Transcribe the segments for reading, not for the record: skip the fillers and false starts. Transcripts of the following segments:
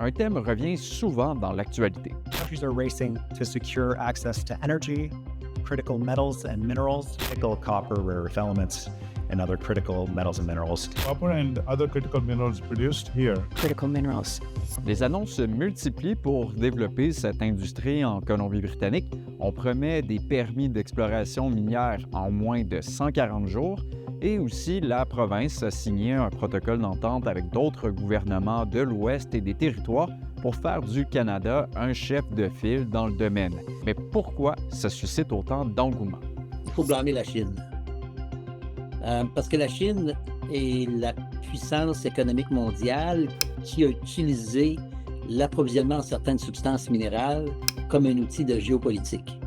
un thème revient souvent dans l'actualité. Countries are racing to secure access to energy, critical metals and minerals, nickel, copper, rare earth elements, and other critical metals and minerals. Copper and other critical minerals produced here. Critical minerals. Les annonces se multiplient pour développer cette industrie en Colombie-Britannique. On promet des permis d'exploration minière en moins de 140 jours et aussi la province a signé un protocole d'entente avec d'autres gouvernements de l'Ouest et des territoires pour faire du Canada un chef de file dans le domaine. Mais pourquoi ça suscite autant d'engouement? Il faut blâmer la Chine. Parce que la Chine est la puissance économique mondiale qui a utilisé l'approvisionnement en certaines substances minérales comme un outil de géopolitique.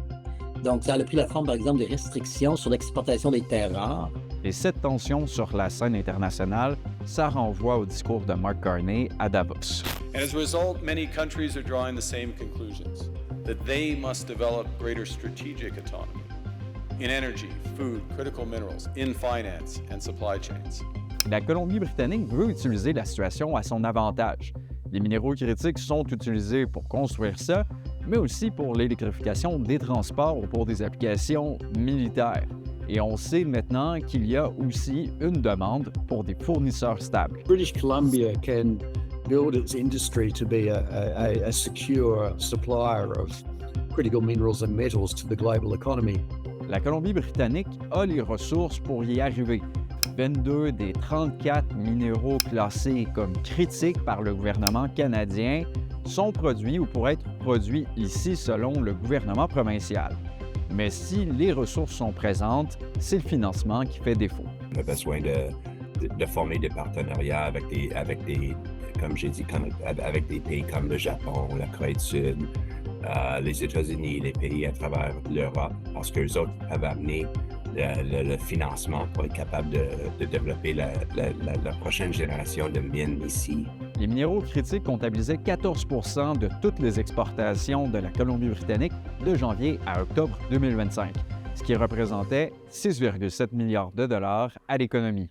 Donc, ça a pris la forme, par exemple, de restrictions sur l'exportation des terres rares. Et cette tension sur la scène internationale, ça renvoie au discours de Mark Carney à Davos. And as a result, many countries are drawing the same conclusions, that they must develop greater strategic autonomy in energy, food, critical minerals, in finance and supply chains. La Colombie-Britannique veut utiliser la situation à son avantage. Les minéraux critiques sont utilisés pour construire ça, mais aussi pour l'électrification des transports ou pour des applications militaires. Et on sait maintenant qu'il y a aussi une demande pour des fournisseurs stables. British Columbia can build its industry to be a secure supplier of critical minerals and metals to the global economy. La Colombie-Britannique a les ressources pour y arriver. 22 des 34 minéraux classés comme critiques par le gouvernement canadien sont produits ou pourraient être produits ici selon le gouvernement provincial. Mais si les ressources sont présentes, c'est le financement qui fait défaut. On a besoin de former des partenariats avec des comme j'ai dit, avec des pays comme le Japon, la Corée du Sud, les États-Unis, les pays à travers l'Europe, parce qu'eux autres peuvent amener le financement pour être capable de développer la prochaine génération de mines ici. Les minéraux critiques comptabilisaient 14 % de toutes les exportations de la Colombie-Britannique de janvier à octobre 2025, ce qui représentait 6,7 milliards de dollars à l'économie.